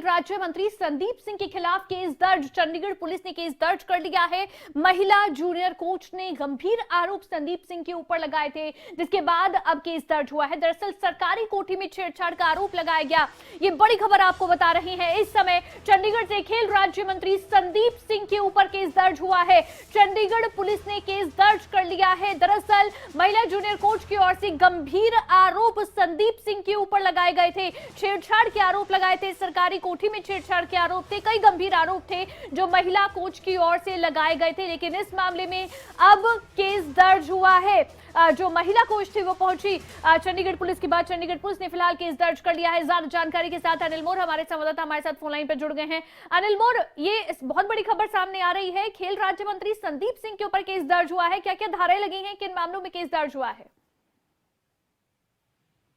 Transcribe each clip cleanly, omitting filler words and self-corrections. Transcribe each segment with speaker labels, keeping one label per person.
Speaker 1: राज्य मंत्री संदीप सिंह के खिलाफ केस दर्ज। चंडीगढ़ पुलिस ने केस दर्ज कर लिया है। महिला जूनियर कोच ने गंभीर आरोप संदीप सिंह के ऊपर लगाए थे, जिसके बाद अब केस दर्ज हुआ है। दरअसल सरकारी कोठी में छेड़छाड़ का आरोप लगाया गया। ये बड़ी खबर आपको बता रहे हैं। इस समय चंडीगढ़ से खेल राज्य मंत्री संदीप सिंह के ऊपर केस दर्ज हुआ है। चंडीगढ़ पुलिस ने केस दर्ज कर लिया है। दरअसल महिला जूनियर कोच की ओर से गंभीर आरोप संदीप सिंह के ऊपर लगाए गए थे। छेड़छाड़ के आरोप लगाए थे, सरकारी कोठी में छेड़छाड़ के आरोप थे, कई गंभीर आरोप थे जो महिला कोच की ओर से लगाए गए थे। लेकिन इस मामले में अब केस दर्ज हुआ है। जो महिला कोच थी वो पहुंची चंडीगढ़ पुलिस के बाद चंडीगढ़ पुलिस ने फिलहाल केस दर्ज कर लिया है। ज्यादा जानकारी के साथ अनिल मोर हमारे संवाददाता हमारे साथ फोन लाइन पर जुड़ गए हैं। अनिल मोर, ये बहुत बड़ी खबर सामने आ रही है। खेल राज्य मंत्री संदीप सिंह के ऊपर केस दर्ज हुआ है। क्या क्या धाराएं लगी हैं, किन मामलों में केस दर्ज हुआ है?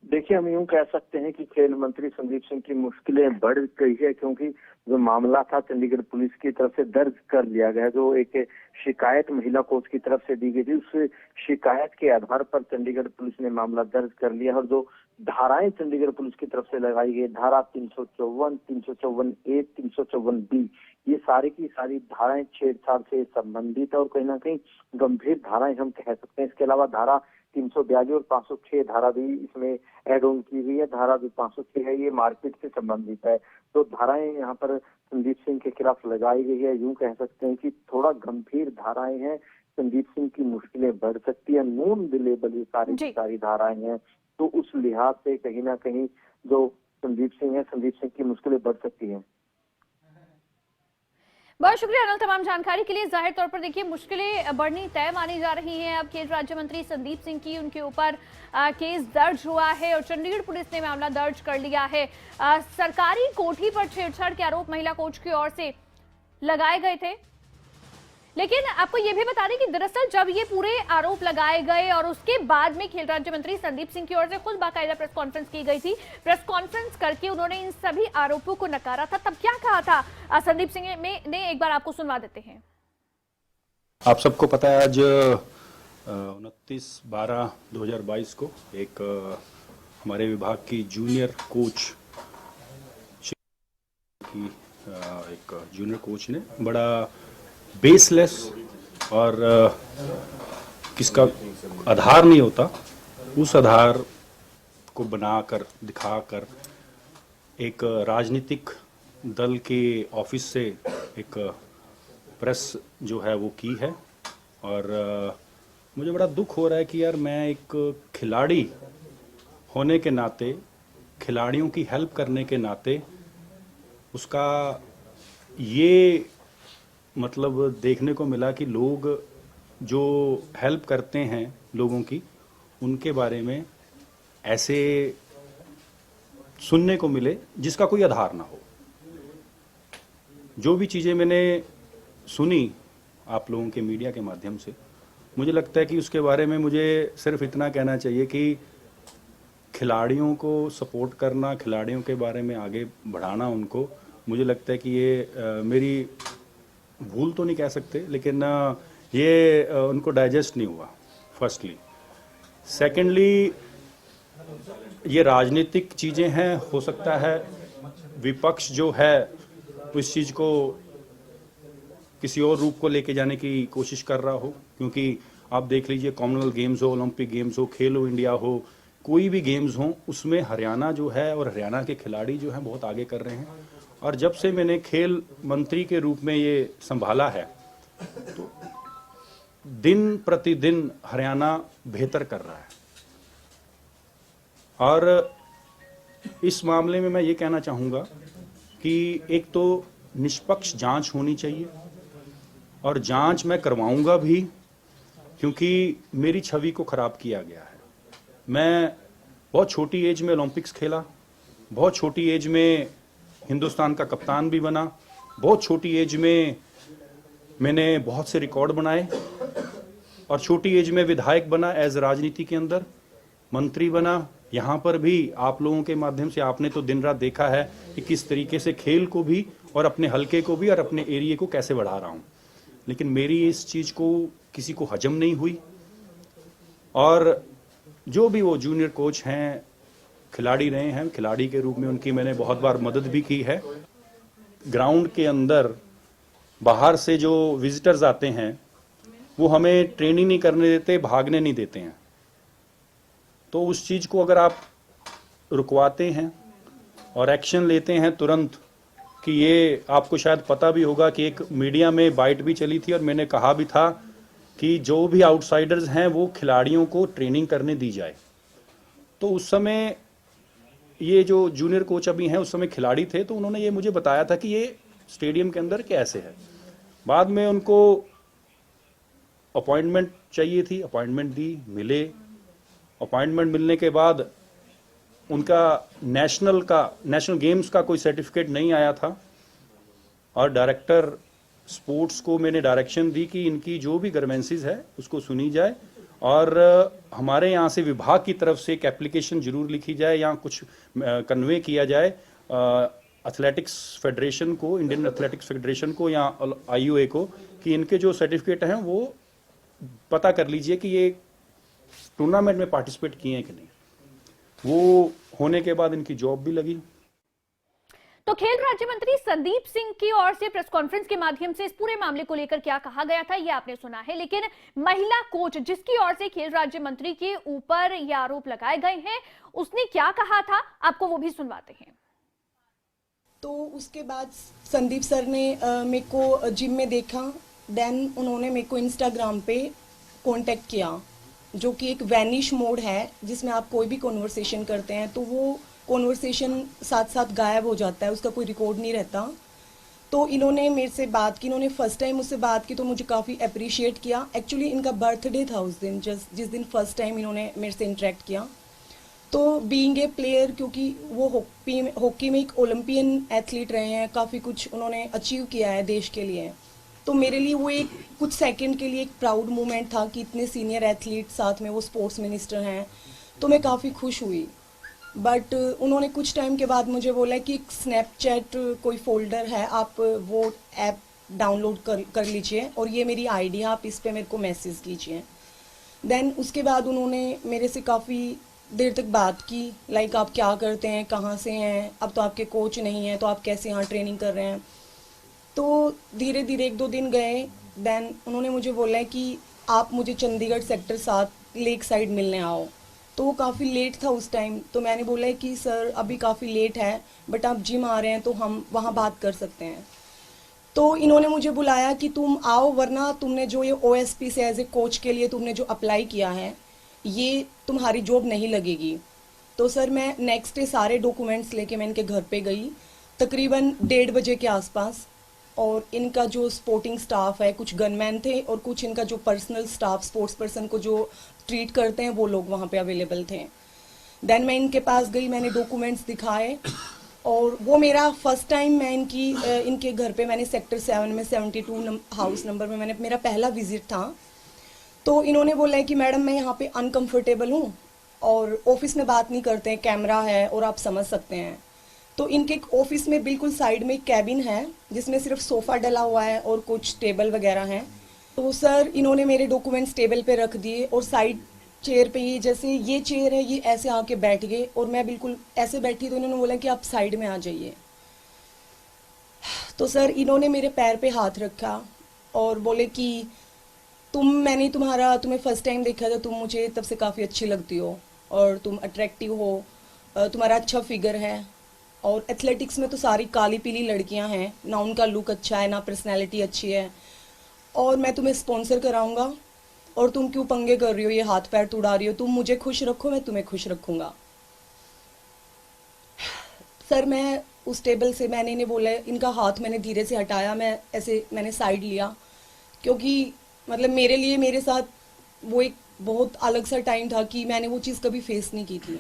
Speaker 2: देखिए, हम यूं कह सकते हैं कि खेल मंत्री संदीप सिंह की मुश्किलें बढ़ गई है, क्योंकि जो मामला था चंडीगढ़ पुलिस की तरफ से दर्ज कर लिया गया। जो एक शिकायत महिला कोच की तरफ से दी गई थी, उस शिकायत के आधार पर चंडीगढ़ पुलिस ने मामला दर्ज कर लिया। और जो धाराएं चंडीगढ़ पुलिस की तरफ से लगाई गई, धारा 354, 354A, 354B, ये सारी की सारी धाराएं छेड़छाड़ से संबंधित है और कहीं ना कहीं गंभीर धाराएं हम कह सकते हैं। इसके अलावा धारा 342 और 506 धारा भी इसमें एड ऑन की हुई है। धारा जो 506 है ये मारपीट से संबंधित है। तो धाराएं यहाँ पर संदीप सिंह के खिलाफ लगाई गई है। यूं कह सकते हैं कि थोड़ा गंभीर धाराएं हैं। संदीप सिंह की मुश्किलें बढ़ सकती है। नॉन बिलेबल ये सारी धाराएं हैं। तो उस लिहाज से कहीं ना कहीं जो संदीप सिंह है, संदीप सिंह की मुश्किलें बढ़ सकती हैं।
Speaker 1: बहुत शुक्रिया अनिल तमाम जानकारी के लिए। जाहिर तौर पर देखिए, मुश्किलें बढ़नी तय मानी जा रही हैं। अब खेल राज्य मंत्री संदीप सिंह की उनके ऊपर केस दर्ज हुआ है और चंडीगढ़ पुलिस ने मामला दर्ज कर लिया है। सरकारी कोठी पर छेड़छाड़ के आरोप महिला कोच की ओर से लगाए गए थे। लेकिन आपको यह भी बता दें कि दरअसल जब ये पूरे आरोप लगाए गए और उसके बाद में खेल राज्य मंत्री संदीप सिंह की ओर से खुद बाकायदा प्रेस कॉन्फ्रेंस की गई थी। प्रेस कॉन्फ्रेंस करके उन्होंने इन सभी आरोपों को नकारा था। तब क्या कहा था संदीप सिंह ने, एक बार आपको सुनवा देते हैं।
Speaker 3: आप सबको पता है, आज 29/12/2022 को एक हमारे विभाग की जूनियर कोच एक जूनियर कोच ने बड़ा बेसलेस और किसका आधार नहीं होता, उस आधार को बनाकर दिखाकर एक राजनीतिक दल के ऑफिस से एक प्रेस जो है वो की है। और मुझे बड़ा दुख हो रहा है कि यार, मैं एक खिलाड़ी होने के नाते, खिलाड़ियों की हेल्प करने के नाते उसका ये मतलब देखने को मिला कि लोग जो हेल्प करते हैं लोगों की, उनके बारे में ऐसे सुनने को मिले जिसका कोई आधार ना हो। जो भी चीज़ें मैंने सुनी आप लोगों के मीडिया के माध्यम से, मुझे लगता है कि उसके बारे में मुझे सिर्फ इतना कहना चाहिए कि खिलाड़ियों को सपोर्ट करना, खिलाड़ियों के बारे में आगे बढ़ाना उनको, मुझे लगता है कि ये मेरी भूल तो नहीं कह सकते, लेकिन ये उनको डाइजेस्ट नहीं हुआ, फर्स्टली। सेकेंडली, ये राजनीतिक चीज़ें हैं। हो सकता है विपक्ष जो है इस चीज़ को किसी और रूप को लेके जाने की कोशिश कर रहा हो, क्योंकि आप देख लीजिए, कॉमनवेल्थ गेम्स हो, ओलंपिक गेम्स हो, खेलो इंडिया हो, कोई भी गेम्स हो, उसमें हरियाणा जो है और हरियाणा के खिलाड़ी जो हैं बहुत आगे कर रहे हैं। और जब से मैंने खेल मंत्री के रूप में ये संभाला है, तो दिन प्रतिदिन हरियाणा बेहतर कर रहा है। और इस मामले में मैं ये कहना चाहूँगा कि एक तो निष्पक्ष जांच होनी चाहिए, और जांच मैं करवाऊंगा भी, क्योंकि मेरी छवि को खराब किया गया है। मैं बहुत छोटी एज में ओलंपिक्स खेला, बहुत छोटी एज में हिंदुस्तान का कप्तान भी बना, बहुत छोटी एज में मैंने बहुत से रिकॉर्ड बनाए, और छोटी एज में विधायक बना, एज राजनीति के अंदर मंत्री बना। यहाँ पर भी आप लोगों के माध्यम से आपने तो दिन रात देखा है कि किस तरीके से खेल को भी और अपने हलके को भी और अपने एरिया को कैसे बढ़ा रहा हूँ। लेकिन मेरी इस चीज़ को किसी को हजम नहीं हुई, और जो भी वो जूनियर कोच हैं, खिलाड़ी रहे हैं, खिलाड़ी के रूप में उनकी मैंने बहुत बार मदद भी की है। ग्राउंड के अंदर बाहर से जो विजिटर्स आते हैं वो हमें ट्रेनिंग नहीं करने देते, भागने नहीं देते हैं। तो उस चीज़ को अगर आप रुकवाते हैं और एक्शन लेते हैं तुरंत, कि ये आपको शायद पता भी होगा कि एक मीडिया में बाइट भी चली थी और मैंने कहा भी था कि जो भी आउटसाइडर्स हैं वो खिलाड़ियों को ट्रेनिंग करने दी जाए। तो उस समय ये जो जूनियर कोच अभी हैं उस समय खिलाड़ी थे, तो उन्होंने ये मुझे बताया था कि ये स्टेडियम के अंदर कैसे है। बाद में उनको अपॉइंटमेंट चाहिए थी, अपॉइंटमेंट दी, मिले। अपॉइंटमेंट मिलने के बाद उनका नेशनल गेम्स का कोई सर्टिफिकेट नहीं आया था और डायरेक्टर स्पोर्ट्स को मैंने डायरेक्शन दी कि इनकी जो भी ग्रीवेंसेस है उसको सुनी जाए और हमारे यहाँ से विभाग की तरफ से एक एप्लीकेशन जरूर लिखी जाए या कुछ कन्वे किया जाए एथलेटिक्स फेडरेशन को, इंडियन एथलेटिक्स फेडरेशन को या आईओए को, कि इनके जो सर्टिफिकेट हैं वो पता कर लीजिए कि ये टूर्नामेंट में पार्टिसिपेट किए हैं कि नहीं। वो होने के बाद इनकी जॉब भी लगी।
Speaker 1: तो खेल राज्य मंत्री संदीप सिंह की ओर से प्रेस कॉन्फ्रेंस के माध्यम से इस पूरे मामले को लेकर क्या कहा गया था ये आपने सुना है, लेकिन महिला कोच जिसकी ओर से खेल राज्य मंत्री के ऊपर ये आरोप लगाए गए हैं उसने क्या कहा था, आपको वो भी सुनवाते हैं।
Speaker 4: तो उसके बाद संदीप सर ने मेरे को जिम में देखा, देन उन्होंने मेरे को इंस्टाग्राम पे कांटेक्ट किया, जो कि एक वैनिश मोड है जिसमें आप कोई भी कॉन्वर्सेशन करते हैं तो वो कॉन्वर्सेशन साथ साथ गायब हो जाता है, उसका कोई रिकॉर्ड नहीं रहता। तो इन्होंने मेरे से बात की, इन्होंने फर्स्ट टाइम मुझसे बात की तो मुझे काफ़ी अप्रिशिएट किया। एक्चुअली इनका बर्थडे था उस दिन, जिस दिन फर्स्ट टाइम इन्होंने मेरे से इंटरेक्ट किया। तो बीइंग ए प्लेयर, क्योंकि वो हॉकी में एक ओलंपियन एथलीट रहे हैं, काफ़ी कुछ उन्होंने अचीव किया है देश के लिए, तो मेरे लिए वो एक कुछ सेकंड के लिए एक प्राउड मोमेंट था कि इतने सीनियर एथलीट साथ में वो स्पोर्ट्स मिनिस्टर हैं, तो मैं काफ़ी खुश हुई। बट उन्होंने कुछ टाइम के बाद मुझे बोला कि एक स्नैपचैट कोई फोल्डर है, आप वो ऐप डाउनलोड कर लीजिए और ये मेरी आईडी है, आप इस पे मेरे को मैसेज कीजिए। देन उसके बाद उन्होंने मेरे से काफ़ी देर तक बात की, लाइक आप क्या करते हैं, कहाँ से हैं, अब तो आपके कोच नहीं हैं तो आप कैसे यहाँ ट्रेनिंग कर रहे हैं। तो धीरे धीरे 1-2 दिन गए, देन उन्होंने मुझे बोला है कि आप मुझे चंडीगढ़ सेक्टर 7 लेक साइड मिलने आओ। तो वो काफ़ी लेट था उस टाइम, तो मैंने बोला है कि सर अभी काफ़ी लेट है, बट आप जिम आ रहे हैं तो हम वहाँ बात कर सकते हैं। तो इन्होंने मुझे बुलाया कि तुम आओ, वरना तुमने जो ये OSP से एज ए कोच के लिए तुमने जो अप्लाई किया है ये तुम्हारी जॉब नहीं लगेगी। तो सर मैं नेक्स्ट डे सारे डॉक्यूमेंट्स लेके मैं इनके घर पे गई तकरीबन 1:30 बजे के आसपास, और इनका जो स्पोर्टिंग स्टाफ है, कुछ गनमैन थे और कुछ इनका जो पर्सनल स्टाफ, स्पोर्ट्स पर्सन को जो ट्रीट करते हैं, वो लोग वहाँ पे अवेलेबल थे। देन मैं इनके पास गई, मैंने डॉक्यूमेंट्स दिखाए और वो मेरा फर्स्ट टाइम मैं इनके घर पे मैंने सेक्टर 7 में 72 हाउस नंबर में मैंने मेरा पहला विजिट था। तो इन्होंने बोला है कि मैडम मैं यहाँ पे अनकम्फर्टेबल हूँ और ऑफिस में बात नहीं करते हैं, कैमरा है और आप समझ सकते हैं। तो इनके ऑफिस में बिल्कुल साइड में एक कैबिन है जिसमें सिर्फ सोफ़ा डला हुआ है और कुछ टेबल वगैरह हैं। तो सर इन्होंने मेरे डॉक्यूमेंट्स टेबल पे रख दिए और साइड चेयर पे ये, जैसे ये चेयर है, ये ऐसे आके बैठ गए और मैं बिल्कुल ऐसे बैठी, तो इन्होंने बोला कि आप साइड में आ जाइए। तो सर इन्होंने मेरे पैर पे हाथ रखा और बोले कि मैंने तुम्हें फर्स्ट टाइम देखा था, तुम मुझे तब से काफ़ी अच्छी लगती हो और तुम अट्रैक्टिव हो, तुम्हारा अच्छा फिगर है, और एथलेटिक्स में तो सारी काली पीली लड़कियां हैं, ना उनका लुक अच्छा है ना पर्सनैलिटी अच्छी है, और मैं तुम्हें स्पॉन्सर कराऊंगा और तुम क्यों पंगे कर रही हो, ये हाथ पैर तुड़ा रही हो, तुम मुझे खुश रखो मैं तुम्हें खुश रखूंगा। सर मैं उस टेबल से मैंने इन्हें बोला, इनका हाथ मैंने धीरे से हटाया, मैंने साइड लिया, क्योंकि मतलब मेरे लिए मेरे साथ वो एक बहुत अलग सा टाइम था कि मैंने वो चीज़ कभी फेस नहीं की थी।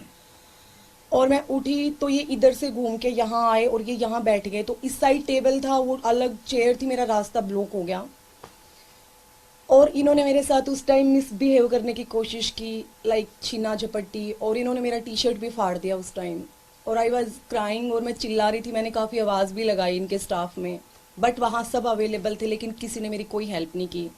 Speaker 4: और मैं उठी तो ये इधर से घूम के यहाँ आए और ये यहाँ बैठ गए, तो इस साइड टेबल था, वो अलग चेयर थी, मेरा रास्ता ब्लॉक हो गया। और इन्होंने मेरे साथ उस टाइम मिसबिहेव करने की कोशिश की, लाइक छीना झपट्टी, और इन्होंने मेरा टी-शर्ट भी फाड़ दिया उस टाइम, और आई वॉज क्राइंग और मैं चिल्ला रही थी। मैंने काफ़ी आवाज़ भी लगाई इनके स्टाफ में, बट वहाँ सब अवेलेबल थे लेकिन किसी ने मेरी कोई हेल्प नहीं की।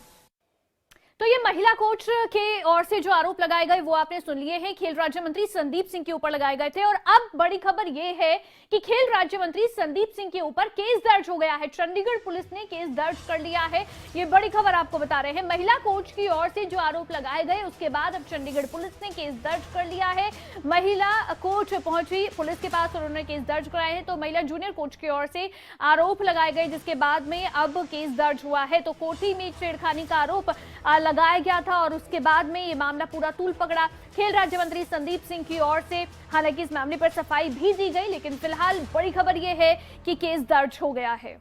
Speaker 1: तो ये महिला कोच के ओर से जो आरोप लगाए गए वो आपने सुन लिए हैं, खेल राज्य मंत्री संदीप सिंह के ऊपर लगाए गए थे। और अब बड़ी खबर ये है कि खेल राज्य मंत्री संदीप सिंह के ऊपर केस दर्ज हो गया है। चंडीगढ़ पुलिस ने केस दर्ज कर लिया है, ये बड़ी खबर आपको बता रहे हैं। महिला कोच की ओर से जो आरोप लगाए गए उसके बाद अब चंडीगढ़ पुलिस ने केस दर्ज कर लिया है। महिला कोच पहुंची पुलिस के पास और उन्होंने केस दर्ज कराए हैं। तो महिला जूनियर कोच की ओर से आरोप लगाए गए, जिसके बाद में अब केस दर्ज हुआ है। तो कोठी में छेड़खानी का आरोप लगाया गया था और उसके बाद में ये मामला पूरा तूल पकड़ा खेल राज्य मंत्री संदीप सिंह की ओर से। हालांकि इस मामले पर सफाई भी दी गई, लेकिन फिलहाल बड़ी खबर यह है कि केस दर्ज हो गया है।